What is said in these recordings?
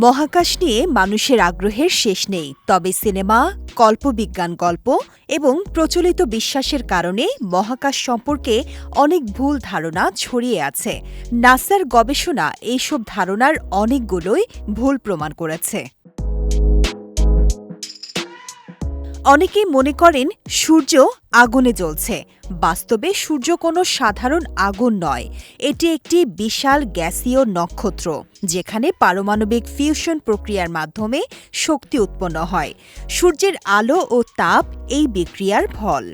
মহাকাশ নিয়ে মানুষের আগ্রহের শেষ নেই, তবে সিনেমা, কল্পবিজ্ঞান গল্প এবং প্রচলিত বিশ্বাসের কারণে মহাকাশ সম্পর্কে অনেক ভুল ধারণা ছড়িয়ে আছে। নাসার গবেষণা এইসব ধারণার অনেকগুলোই ভুল প্রমাণ করেছে। অনেকেই মনে করেন সূর্য আগুনে জ্বলছে। বাস্তবে সূর্য কোনো সাধারণ আগুন নয়, এটি একটি বিশাল গ্যাসীয় নক্ষত্র, যেখানে পারমাণবিক ফিউশন প্রক্রিয়ার মাধ্যমে শক্তি উৎপন্ন হয়। সূর্যের আলো ও তাপ এই বিক্রিয়ার ফল।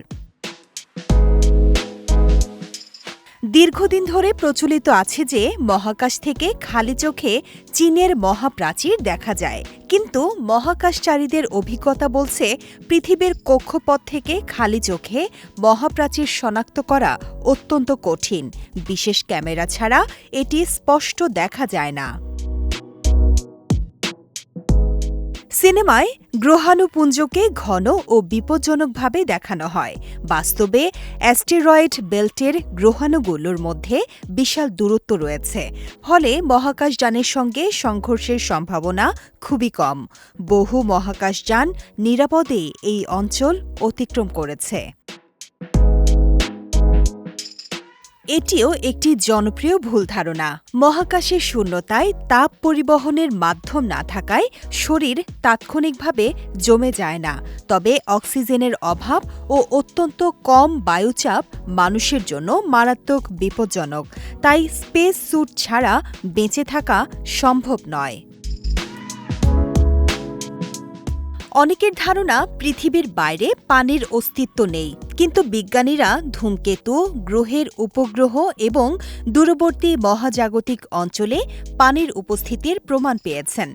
দীর্ঘদিন ধরে প্রচলিত আছে যে মহাকাশ থেকে খালি চোখে চীনের মহাপ্রাচীর দেখা যায়, কিন্তু মহাকাশচারীদের অভিজ্ঞতা বলছে পৃথিবীর কক্ষপথ থেকে খালি চোখে মহাপ্রাচীর শনাক্ত করা অত্যন্ত কঠিন। বিশেষ ক্যামেরা ছাড়া এটি স্পষ্ট দেখা যায় না। সিনেমায় গ্রহাণুপুঞ্জকে ঘন ও বিপজ্জনকভাবে দেখানো হয়। বাস্তবে অ্যাস্টেরয়েড বেল্টের গ্রহাণুগুলোর মধ্যে বিশাল দূরত্ব রয়েছে, ফলে মহাকাশযানের সঙ্গে সংঘর্ষের সম্ভাবনা খুবই কম। বহু মহাকাশযান নিরাপদে এই অঞ্চল অতিক্রম করেছে। এটিও একটি জনপ্রিয় ভুল ধারণা। মহাকাশের শূন্যতায় তাপ পরিবহনের মাধ্যম না থাকায় শরীর তাৎক্ষণিকভাবে জমে যায় না, তবে অক্সিজেনের অভাব ও অত্যন্ত কম বায়ুচাপ মানুষের জন্য মারাত্মক বিপজ্জনক। তাই স্পেস স্যুট ছাড়া বেঁচে থাকা সম্ভব নয়। অনেকের ধারণা পৃথিবীর বাইরে পানির অস্তিত্ব নেই, কিন্তু বিজ্ঞানীরা ধূমকেতু, গ্রহের উপগ্রহ এবং দূরবর্তী মহাজাগতিক অঞ্চলে পানির উপস্থিতির প্রমাণ পেয়েছেন।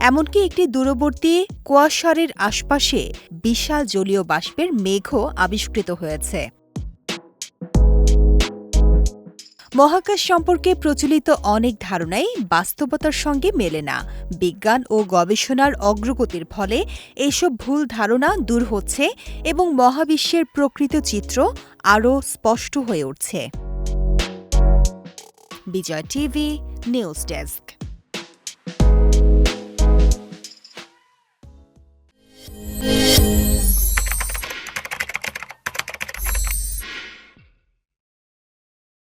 এমনকি একটি দূরবর্তী কোয়াসারের আশপাশে বিশাল জলীয় বাষ্পের মেঘও আবিষ্কৃত হয়েছে। মহাকাশ সম্পর্কে প্রচলিত অনেক ধারণাই বাস্তবতার সঙ্গে মেলে না। বিজ্ঞান ও গবেষণার অগ্রগতির ফলে এইসব ভুল ধারণা দূর হচ্ছে এবং মহাবিশ্বের প্রকৃত চিত্র আরও স্পষ্ট হয়ে উঠছে। বিজয় টিভি নিউজ ডেস্ক।